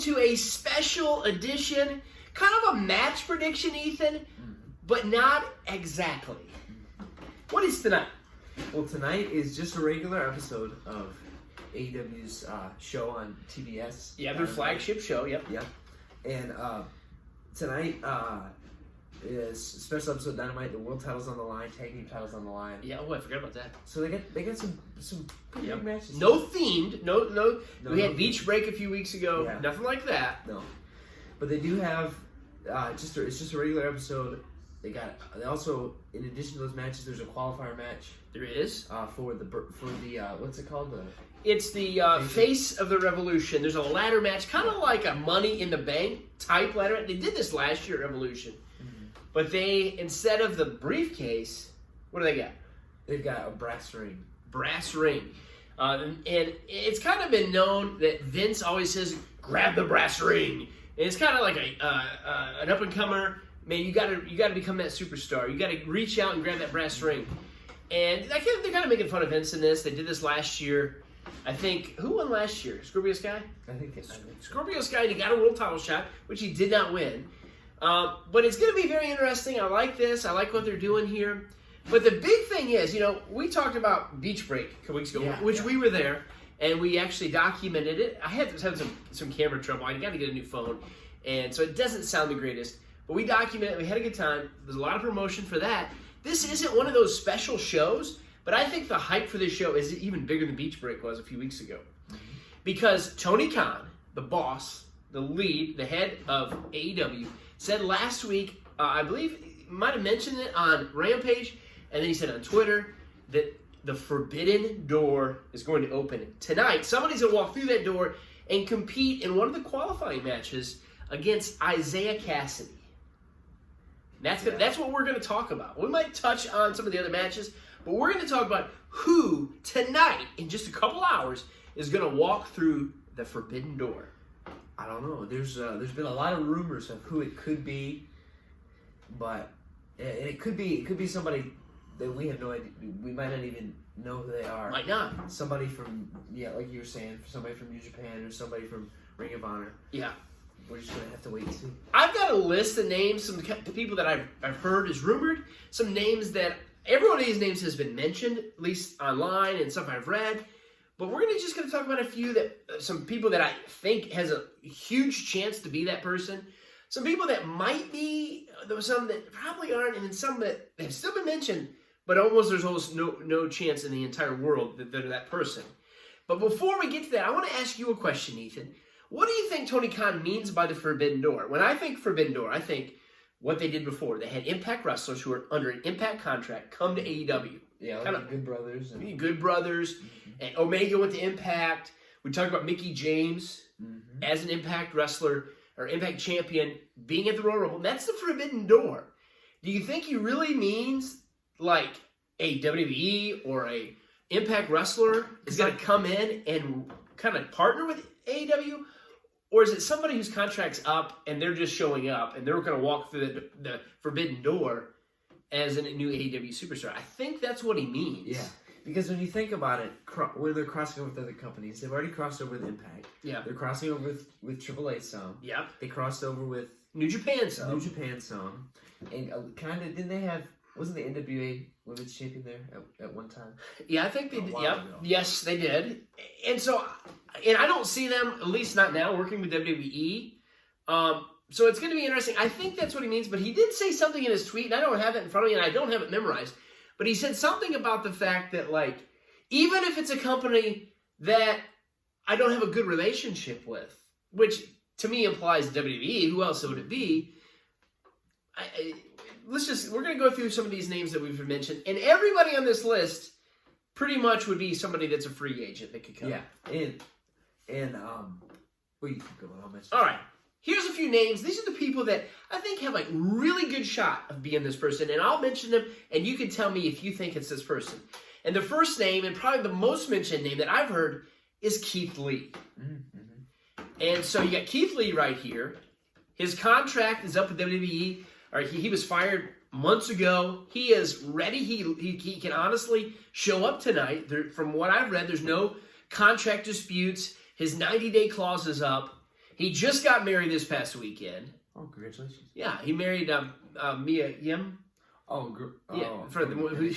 to a special edition, kind of a match prediction, Ethan, but not exactly. What is tonight? Well, tonight is just a regular episode of AEW's show on TBS. Yeah, their flagship show, yep. Yep. And tonight is a special episode of Dynamite. The world title's on the line, tag team title's on the line. Yeah, I forgot about that. So they got some pretty big matches. No themed, no. We had Beach Break a few weeks ago. Yeah. Nothing like that. No, but they do have it's just a regular episode. They also, in addition to those matches, there's a qualifier match. There is for the what's it called? It's the Face of the Revolution. There's a ladder match, kind of like a Money in the Bank type ladder match. They did this last year at Revolution, but they, instead of the briefcase, what do they got? They've got a brass ring. Brass ring, and it's kind of been known that Vince always says, "Grab the brass ring." And it's kind of like an up and comer. Man, you gotta become that superstar. You gotta reach out and grab that brass ring. And they're kind of making fun of Vince in this. They did this last year. I think, who won last year? Scorpio Sky? I think Scorpio Sky, and he got a world title shot, which he did not win. But it's going to be very interesting. I like this. I like what they're doing here. But the big thing is, we talked about Beach Break a couple weeks ago, which we were there, and we actually documented it. I had some camera trouble. I got to get a new phone, and so it doesn't sound the greatest. But we documented it. We had a good time. There's a lot of promotion for that. This isn't one of those special shows, but I think the hype for this show is even bigger than Beach Break was a few weeks ago. Because Tony Khan, the boss, the lead, the head of AEW, said last week, I believe he might have mentioned it on Rampage, and then he said on Twitter that the Forbidden Door is going to open tonight. Somebody's going to walk through that door and compete in one of the qualifying matches against Isaiah Cassidy. That's what we're going to talk about. We might touch on some of the other matches, but we're going to talk about who tonight, in just a couple hours, is going to walk through the Forbidden Door. I don't know. There's been a lot of rumors of who it could be, but it could be somebody that we have no idea. We might not even know who they are. Might not. Somebody from like you were saying, somebody from New Japan or somebody from Ring of Honor. Yeah. We're just going to have to wait and see. I've got a list of names, some people that I've heard is rumored, some names that, every one of these names has been mentioned, at least online and stuff I've read, but we're just going to talk about a few some people that I think has a huge chance to be that person, some people that might be, some that probably aren't, and then some that have still been mentioned, but there's almost no chance in the entire world that they're that person. But before we get to that, I want to ask you a question, Ethan. What do you think Tony Khan means by the Forbidden Door? When I think Forbidden Door, I think what they did before. They had Impact wrestlers who were under an Impact contract come to AEW. Yeah, like Good Brothers. Good Brothers. And Omega went to Impact. We talked about Mickie James as an Impact wrestler or Impact champion being at the Royal Rumble. That's the Forbidden Door. Do you think he really means like a WWE or a Impact wrestler is going to come in and kind of partner with AEW? Or is it somebody whose contract's up and they're just showing up and they're going to walk through the Forbidden Door as a new AEW superstar? I think that's what he means. Yeah, because when you think about it, when they're crossing over with other companies, they've already crossed over with Impact. Yeah. They're crossing over with AAA some. Yeah. They crossed over with New Japan some. And didn't they have, wasn't the NWA Women's Champion there at one time? Yeah, I think they did. Yep. Yes, they did. And so, and I don't see them, at least not now, working with WWE. So it's going to be interesting. I think that's what he means, but he did say something in his tweet, and I don't have it in front of me, and I don't have it memorized, but he said something about the fact that, like, even if it's a company that I don't have a good relationship with, which to me implies WWE, who else would it be? We're going to go through some of these names that we've mentioned, and everybody on this list pretty much would be somebody that's a free agent that could come. Yeah, and well, you can go on. I'll mention. All right, here's a few names. These are the people that I think have like really good shot of being this person, and I'll mention them, and you can tell me if you think it's this person. And the first name, and probably the most mentioned name that I've heard, is Keith Lee. And so you got Keith Lee right here. His contract is up with WWE. Or he was fired months ago. He is ready. He can honestly show up tonight. From what I've read, there's no contract disputes. His 90-day clause is up. He just got married this past weekend. Oh, congratulations. Yeah, he married Mia Yim. Okay.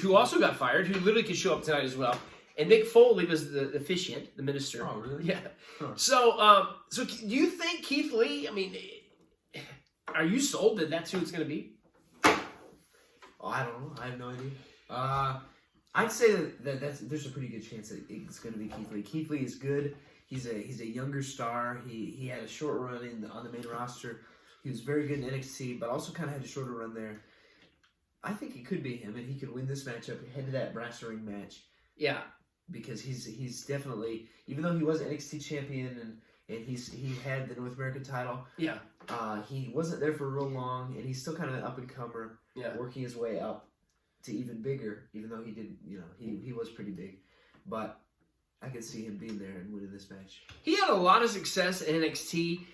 Who also got fired, who literally could show up tonight as well. And Mick Foley was the officiant, the minister. Oh, really? Yeah. Huh. So do you think Keith Lee, I mean, are you sold that that's who it's going to be? Oh, I don't know. I have no idea. I'd say that there's a pretty good chance that it's going to be Keith Lee. Keith Lee is good. He's a younger star. He had a short run on the main roster. He was very good in NXT, but also kind of had a shorter run there. I think it could be him, and he could win this matchup, head to that brass ring match. Yeah, because he's definitely, even though he was NXT champion and he had the North American title. Yeah, he wasn't there for real long, and he's still kind of an up and comer. Yeah, working his way up to even bigger, even though he did, he was pretty big, but I could see him being there and winning this match. He had a lot of success in NXT,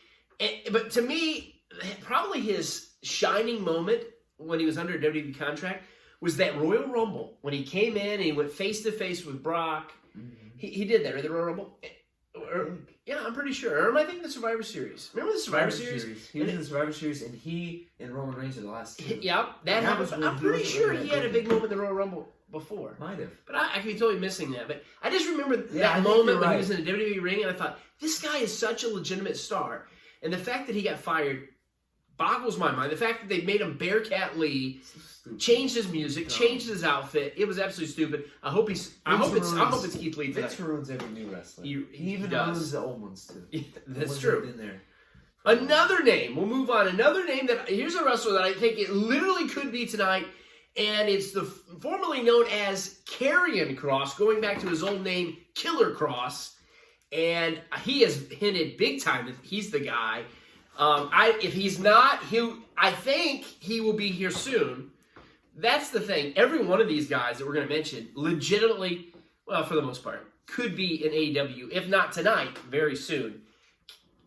but to me, probably his shining moment when he was under a WWE contract was that Royal Rumble when he came in and he went face to face with Brock. Mm-hmm. He did that, right? The Royal Rumble. Yeah, I'm pretty sure. Or am I thinking the Survivor Series? Remember the Survivor Series? He was in the Survivor Series, and he and Roman Reigns are the last two. Yeah, that happened. I'm pretty sure he had a big moment in the Royal Rumble before. Might have. But I could be totally missing that. But I just remember that moment when he was in the WWE ring, and I thought, this guy is such a legitimate star. And the fact that he got fired boggles my mind. The fact that they made him Bearcat Lee, changed his music, changed his outfit. It was absolutely stupid. I hope it's Keith Lee tonight. Vince ruins every new wrestler. He even does. ruins the old ones too. Yeah, that's true. Been there. Another name. We'll move on. Another name here's a wrestler that I think it literally could be tonight, and it's the formerly known as Carrion Cross, going back to his old name, Killer Cross, and he has hinted big time that he's the guy. If he's not, I think he will be here soon. That's the thing. Every one of these guys that we're going to mention, legitimately, well, for the most part, could be in AEW. If not tonight, very soon.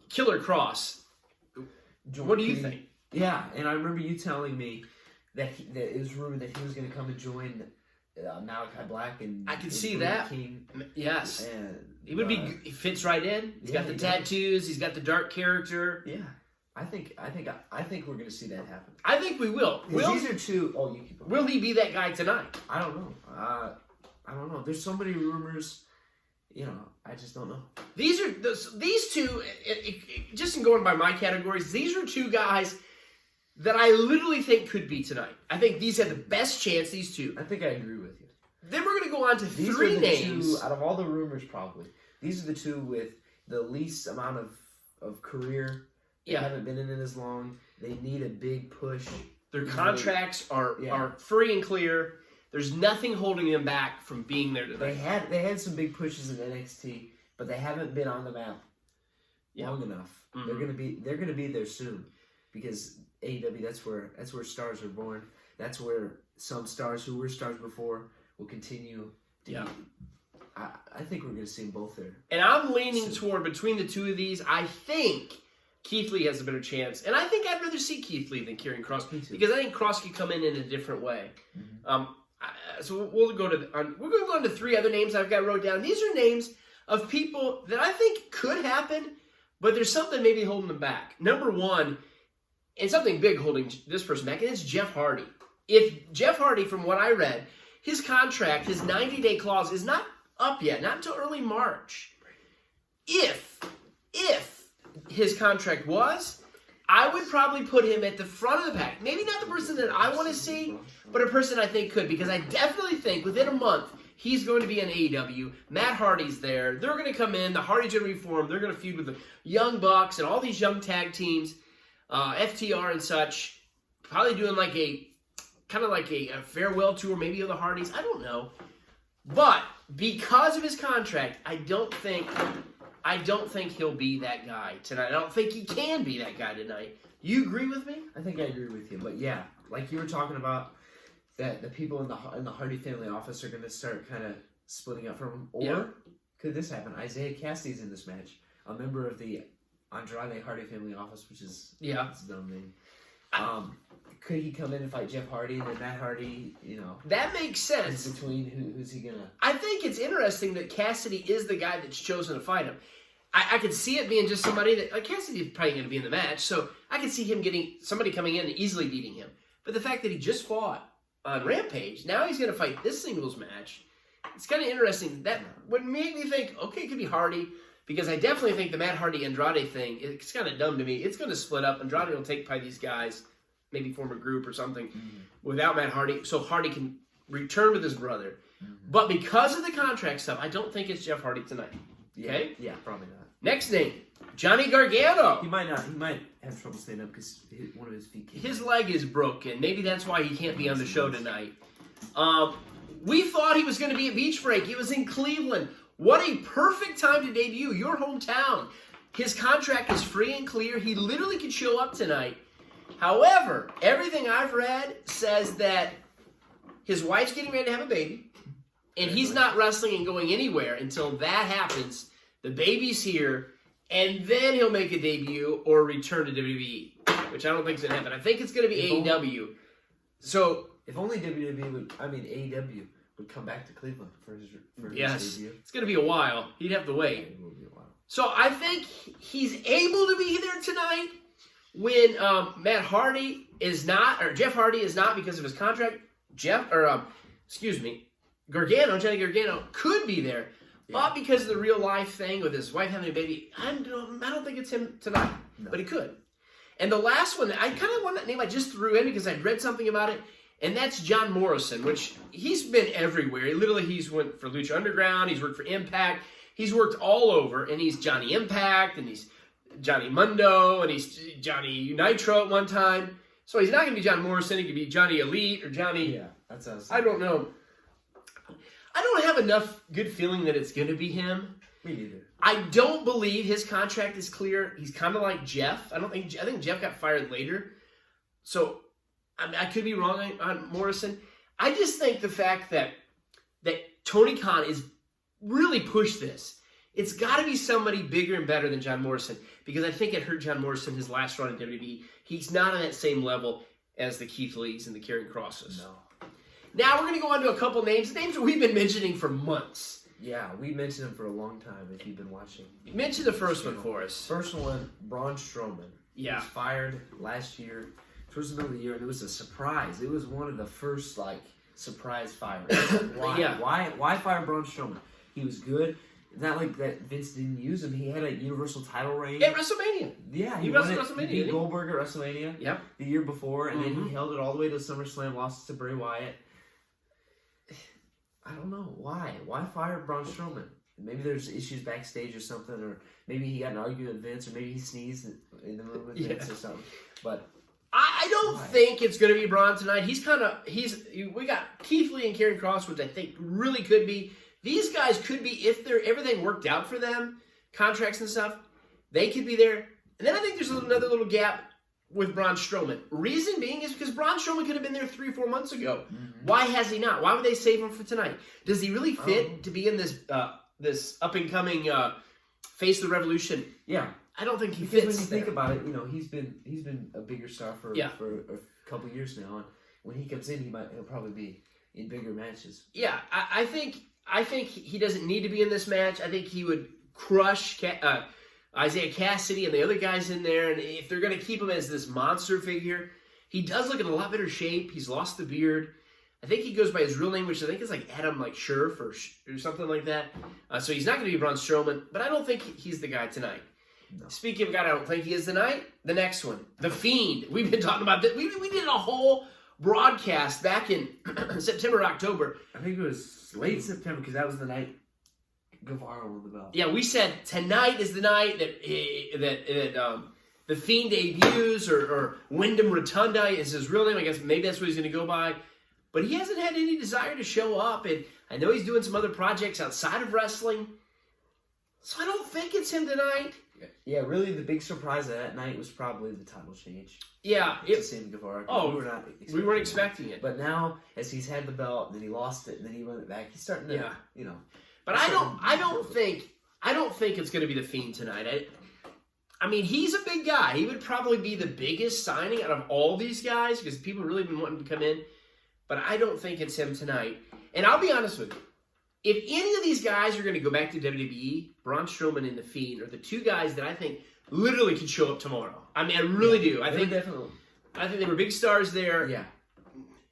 Killer Cross. What do you think? Yeah, and I remember you telling me that it was rumored that he was going to come and join Malachi Black and I could see that. King. Yes, and he would be. He fits right in. He's got the tattoos. He's got the dark character. Yeah, I think we're going to see that happen. I think we will. These are two. Oh, you keep going. Will he be that guy tonight? I don't know. I don't know. There's so many rumors. I just don't know. These two. Just in going by my categories, these are two guys that I literally think could be tonight. I think these have the best chance. These two. I think I agree with you. Then we're going to go on to these three are the names. Two, out of all the rumors, probably these are the two with the least amount of career. They haven't been in it as long. They need a big push. Their contracts are free and clear. There's nothing holding them back from being there tonight. They had some big pushes in NXT, but they haven't been on the map long enough. Mm-hmm. They're gonna be there soon, because AEW, that's where stars are born. That's where some stars who were stars before will continue. I think we're gonna see them both there. And I'm leaning toward between the two of these. I think Keith Lee has a better chance, and I think I'd rather see Keith Lee than Karrion Cross, because I think Cross could come in a different way. Mm-hmm. So we'll go to we're going to go on to three other names I've got wrote down. These are names of people that I think could happen, but there's something maybe holding them back. Number one, and something big holding this person back, and it's Jeff Hardy. If Jeff Hardy, from what I read, his contract, his 90-day clause is not up yet, not until early March. If his contract was, I would probably put him at the front of the pack. Maybe not the person that I want to see, but a person I think could, because I definitely think within a month he's going to be in AEW. Matt Hardy's there. They're going to come in. The Hardys are going to reform. They're going to feud with the Young Bucks and all these young tag teams, FTR and such. Probably doing like a farewell tour, maybe of the Hardys. I don't know. But because of his contract, I don't think he'll be that guy tonight. I don't think he can be that guy tonight. You agree with me? I think I agree with you. But yeah, like you were talking about, that the people in the Hardy family office are going to start kind of splitting up from him. Or could this happen? Isaiah Cassidy's in this match, a member of the Andrade Hardy family office, which is it's a dumb name. Could he come in and fight Jeff Hardy, and then Matt Hardy, That makes sense. Between who's he gonna? I think it's interesting that Cassidy is the guy that's chosen to fight him. I could see it being just somebody that, like, Cassidy is probably going to be in the match, so I could see him getting somebody coming in and easily beating him. But the fact that he just fought on Rampage, now he's going to fight this singles match, it's kind of interesting. That would make me think, okay, it could be Hardy, because I definitely think the Matt Hardy-Andrade thing, it's kind of dumb to me. It's going to split up. Andrade will take by these guys, maybe form a group or something, without Matt Hardy, so Hardy can return with his brother. But because of the contract stuff, I don't think it's Jeff Hardy tonight. Okay? Yeah, probably not. Next name, Johnny Gargano. He might not. He might have trouble standing up because one of his feet came His out. leg is broken. Maybe that's why he can't be on the show tonight. We thought he was going to be at Beach Break. He was in Cleveland. What a perfect time to debut. Your hometown. His contract is free and clear. He literally could show up tonight. However, everything I've read says that his wife's getting ready to have a baby, and he's not wrestling and going anywhere until that happens. The baby's here, and then he'll make a debut or return to WWE, which I don't think is going to happen. I think it's going to be AEW. So, if only AEW would come back to Cleveland for his debut. It's going to be a while. He'd have to wait. It will be a while. So I think he's able to be there tonight when Matt Hardy is not, or Jeff Hardy is not because of his contract. Gargano, Johnny Gargano could be there, but because of the real life thing with his wife having a baby, I don't think it's him tonight, but he could. And the last one, I kind of want that name I just threw in because I'd read something about it, and that's John Morrison, which he's been everywhere. He's went for Lucha Underground, he's worked for Impact, he's worked all over, and he's Johnny Impact, and he's Johnny Mundo, and he's Johnny Nitro at one time. So he's not going to be John Morrison, he could be Johnny Elite or Johnny... Yeah, that's us. I don't know. I don't have enough good feeling that it's going to be him. Me neither. I don't believe his contract is clear. He's kind of like Jeff. I think Jeff got fired later. So, I could be wrong on Morrison. I just think the fact that Tony Khan is really pushed this. It's got to be somebody bigger and better than John Morrison, because I think it hurt John Morrison his last run in WWE. He's not on that same level as the Keith Lees and the Carrion Crosses. No. Now we're going to go on to a couple names that we've been mentioning for months. Yeah, we mentioned him for a long time if you've been watching. Mention the first one for us. First one, Braun Strowman. Yeah. He was fired last year, towards the middle of the year, and it was a surprise. It was one of the first, surprise fires. Why? Yeah. Why fire Braun Strowman? He was good. It's not like that Vince didn't use him. He had a Universal title reign. At WrestleMania. Yeah, he won wrestled it. WrestleMania. He beat Goldberg at WrestleMania. Yep. The year before, and then he held it all the way to SummerSlam, lost to Bray Wyatt. I don't know. Why? Why fire Braun Strowman? Maybe there's issues backstage or something, or maybe he got in an argument with Vince, or maybe he sneezed in the room with Vince or something. But I don't think it's going to be Braun tonight. We got Keith Lee and Carrion Cross, which I think really could be. These guys could be, if everything worked out for them, contracts and stuff, they could be there. And then I think there's another little gap with Braun Strowman. Reason being is because Braun Strowman could have been there 3 or 4 months ago. Mm-hmm. Why has he not? Why would they save him for tonight? Does he really fit to be in this this up and coming Face the Revolution? Yeah, I don't think he because fits. When you think about it, he's been a bigger star for a couple years now, and when he comes in, he'll probably be in bigger matches. Yeah, I think he doesn't need to be in this match. I think he would crush Isaiah Cassidy and the other guys in there, and if they're going to keep him as this monster figure, he does look in a lot better shape. He's lost the beard. I think he goes by his real name, which I think is like Adam Scherf or something like that. So he's not going to be Braun Strowman, but I don't think he's the guy tonight. No. Speaking of God, I don't think he is tonight. The next one, The Fiend. We've been talking about this. We did a whole broadcast back in September, October. I think it was late September because that was the night Guevara won the belt. Yeah, we said tonight is the night that The Fiend debuts, or Wyndham Rotunda is his real name. I guess maybe that's what he's going to go by. But he hasn't had any desire to show up, and I know he's doing some other projects outside of wrestling. So I don't think it's him tonight. Yeah, really the big surprise of that night was probably the title change. Yeah. To Sammy Guevara. We weren't expecting it. But now, as he's had the belt, then he lost it, and then he won it back, he's starting to, But I don't think it's going to be The Fiend tonight. I mean, he's a big guy. He would probably be the biggest signing out of all these guys because people really been wanting to come in. But I don't think it's him tonight. And I'll be honest with you. if any of these guys are going to go back to WWE, Braun Strowman and The Fiend are the two guys that I think literally could show up tomorrow. I mean, I really do. I think they were big stars there. Yeah.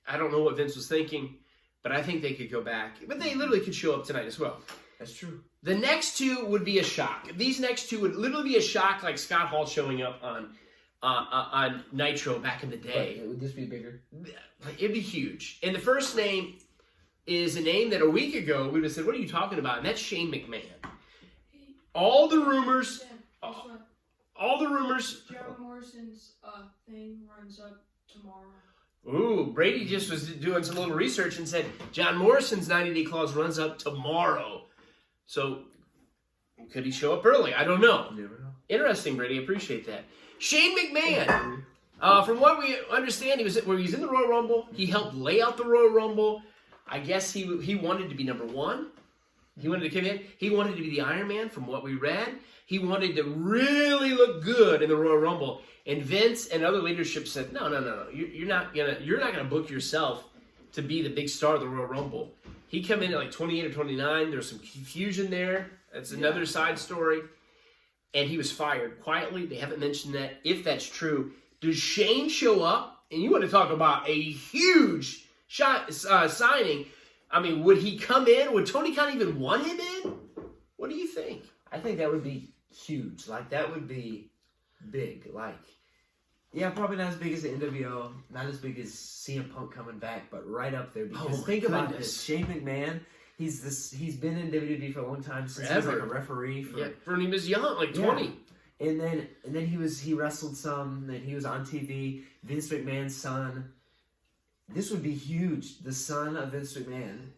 I don't know what Vince was thinking, but I think they could go back. But they literally could show up tonight as well. That's true. The next two would be a shock. These next two would literally be a shock, like Scott Hall showing up on Nitro back in the day. But would this be bigger? It'd be huge. And the first name is a name that a week ago we would have said, what are you talking about? And that's Shane McMahon. All the rumors... all the rumors... John Morrison's thing runs up tomorrow. Ooh, Brady just was doing some little research and said John Morrison's 90-day clause runs up tomorrow. So, could he show up early? I don't know. You never know. Interesting, Brady. Appreciate that. Shane McMahon. From what we understand, he was in the Royal Rumble. He helped lay out the Royal Rumble. I guess he wanted to be number one. He wanted to come in. He wanted to be the Iron Man, from what we read. He wanted to really look good in the Royal Rumble. And Vince and other leadership said, no. You're not gonna book yourself to be the big star of the Royal Rumble. He come in at like 28 or 29. There was some confusion there. That's another side story. And he was fired quietly. They haven't mentioned that. If that's true, does Shane show up? And you want to talk about a huge signing. I mean, would he come in? Would Tony Khan even want him in? What do you think? I think that would be huge. Like, that would be big. Like, yeah, probably not as big as the NWO, not as big as CM Punk coming back, but right up there. Because think about this. Shane McMahon, he's been in WWE for a long time, since he was like a referee. When he was young, like 20. And then he wrestled some, and he was on TV. Vince McMahon's son. This would be huge. The son of Vince McMahon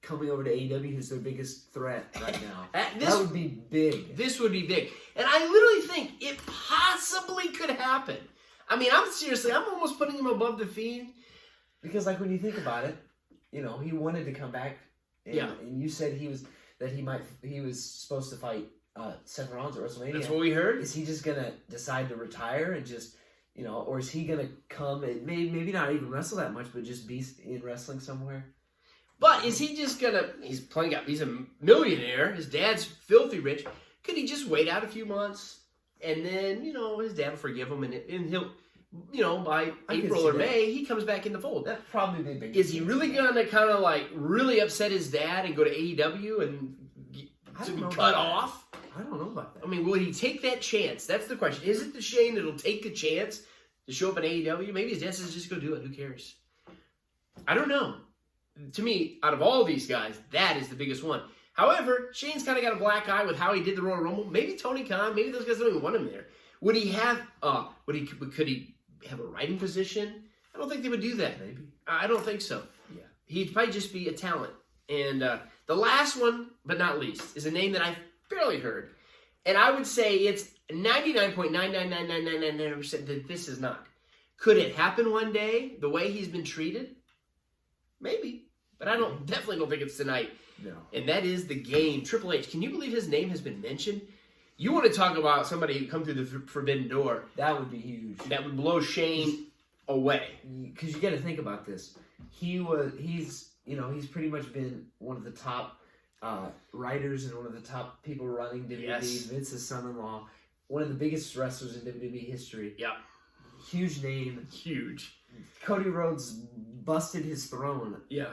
coming over to AEW, who's their biggest threat right now. That would be big. This would be big. And I literally think it possibly could happen. I mean, I'm almost putting him above The Fiend. Because, like, when you think about it, you know, he wanted to come back. And you said he was supposed to fight Seth Rollins at WrestleMania. That's what we heard. Is he just gonna decide to retire and just, you know, or is he gonna come and maybe not even wrestle that much, but just be in wrestling somewhere? But is he just gonna? He's playing out. He's a millionaire. His dad's filthy rich. Could he just wait out a few months and then, you know, his dad will forgive him and he'll, you know, by April or May he comes back in the fold. That'd probably be big. Is he really gonna kind of like really upset his dad and go to AEW and to be cut off? I don't know about that. I mean, will he take that chance? That's the question. Is it the Shane that'll take the chance to show up in AEW? Maybe his dad says, just go do it. Who cares? I don't know. To me, out of all these guys, that is the biggest one. However, Shane's kind of got a black eye with how he did the Royal Rumble. Maybe Tony Khan, maybe those guys don't even want him there. Would he have, could he have a writing position? I don't think they would do that. Maybe. I don't think so. Yeah. He'd probably just be a talent. And the last one, but not least, is a name that I've barely heard. And I would say it's 99.9999999% that this is not. Could it happen one day, the way he's been treated? Maybe. But I definitely don't think it's tonight. No. And that is the Game. Triple H. Can you believe his name has been mentioned? You want to talk about somebody who come through the forbidden door. That would be huge. That would blow Shane away. Because you got to think about this. He's pretty much been one of the top writers and one of the top people running WWE. Yes. Vince's son-in-law. One of the biggest wrestlers in WWE history. Yeah. Huge name. Huge. Cody Rhodes busted his throne. Yeah.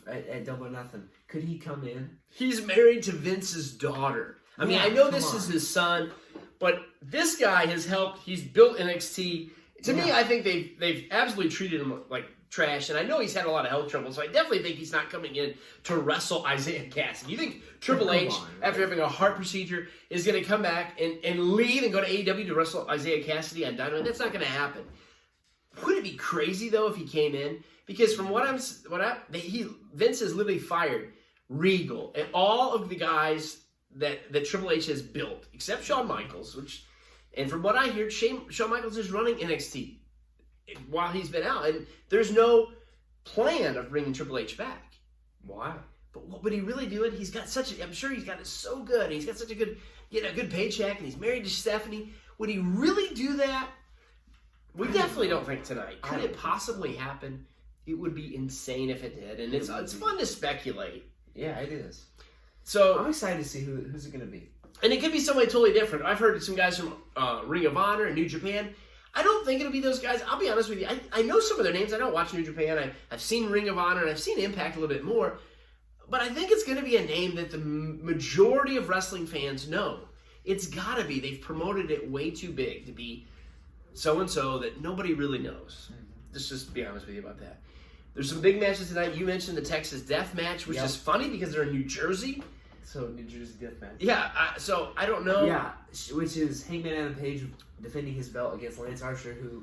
At Double or Nothing. Could he come in? He's married to Vince's daughter. I mean, I know this is his son, but this guy has helped. He's built NXT. To me, I think they've absolutely treated him like trash, and I know he's had a lot of health trouble, so I definitely think he's not coming in to wrestle Isaiah Cassidy. You think Triple H, after having a heart procedure, is going to come back and leave and go to AEW to wrestle Isaiah Cassidy on Dynamite? That's not going to happen. Would it be crazy, though, if he came in? Because from Vince has literally fired Regal and all of the guys that Triple H has built, except Shawn Michaels, and from what I hear, Shawn Michaels is running NXT while he's been out, and there's no plan of bringing Triple H back. Why? But what would he really do it? I'm sure he's got it so good, and he's got such a good paycheck, and he's married to Stephanie. Would he really do that? We definitely don't think tonight. Could it possibly happen? It would be insane if it did, and it's fun to speculate. Yeah, it is. So I'm excited to see who's it going to be. And it could be somebody totally different. I've heard some guys from Ring of Honor and New Japan. I don't think it'll be those guys. I'll be honest with you. I know some of their names. I don't watch New Japan. I've seen Ring of Honor, and I've seen Impact a little bit more. But I think it's going to be a name that the majority of wrestling fans know. It's got to be. They've promoted it way too big to be so-and-so that nobody really knows. Let's just be honest with you about that. There's some big matches tonight. You mentioned the Texas Death Match, which is funny because they're in New Jersey. So, New Jersey Death Match. Yeah, so I don't know. Yeah, which is Hangman Adam Page defending his belt against Lance Archer, who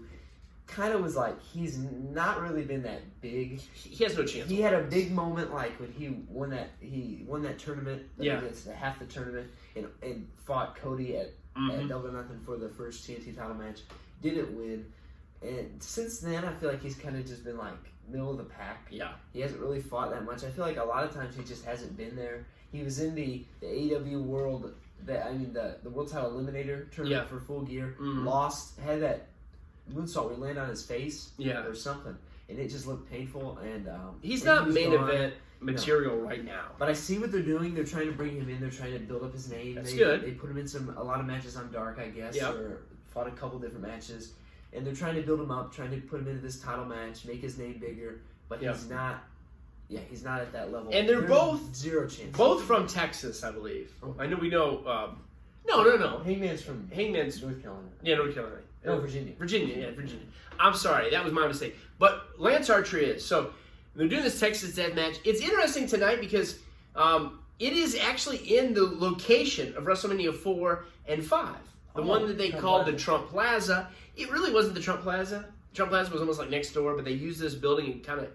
kind of was like, he's not really been that big. He has no chance. He had a big moment like when he won that tournament against half the tournament and fought Cody at Double or Nothing for the first TNT title match. Didn't win. And since then, I feel like he's kind of just been like middle of the pack. Yeah. He hasn't really fought that much. I feel like a lot of times he just hasn't been there. He was in the AEW World, the World Title Eliminator tournament for Full Gear. Lost, had that moonsault where he landed on his face or something. And it just looked painful. And he's not main event material right now. But I see what they're doing. They're trying to bring him in. They're trying to build up his name. That's good. They put him in a lot of matches on Dark, I guess, Yep. or fought a couple different matches. And they're trying to build him up, trying to put him into this title match, make his name bigger. But he's not. Yeah, he's not at that level. And they're both zero chance. Both from Texas, I believe. I know we know. No. Hangman's from North Carolina. Yeah, North Carolina. No, Virginia. Virginia. I'm sorry, that was my mistake. But Lance Archer is. So they're doing this Texas Death Match. It's interesting tonight because it is actually in the location of WrestleMania 4 and 5. The one that they called the Trump Plaza. It really wasn't the Trump Plaza. Trump Plaza was almost like next door, but they used this building and kind of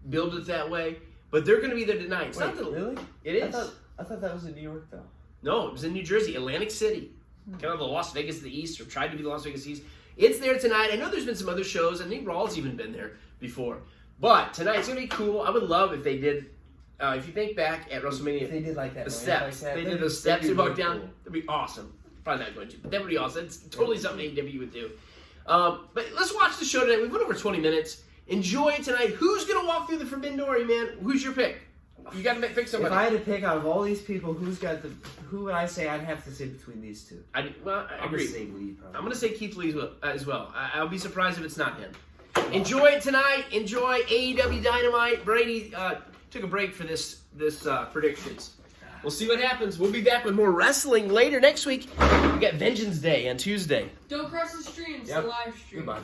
build it that way. But they're going to be there tonight. It's not Really? It is. I thought that was in New York, though. No, it was in New Jersey, Atlantic City. Kind of the Las Vegas of the East, or tried to be the Las Vegas East. It's there tonight. I know there's been some other shows. I think Raw's even been there before. But tonight, it's going to be cool. I would love if they did, if you think back at WrestleMania. If they did like that. The steps. They did those steps and walk down. That'd be awesome. Probably not going to, but that would be awesome. That's totally something AEW would do. But let's watch the show tonight. We've went over 20 minutes. Enjoy it tonight. Who's going to walk through the Forbidden Door, man? Who's your pick? You got to pick somebody. If I had to pick out of all these people, who would I say I'd have to say between these two? I agree. Say Lee, probably. I'm going to say Keith Lee as well. I'll be surprised if it's not him. Enjoy it tonight. Enjoy AEW Dynamite. Brady took a break for this predictions. We'll see what happens. We'll be back with more wrestling later next week. We got Vengeance Day on Tuesday. Don't cross the streams, Yep. the live streams. Goodbye.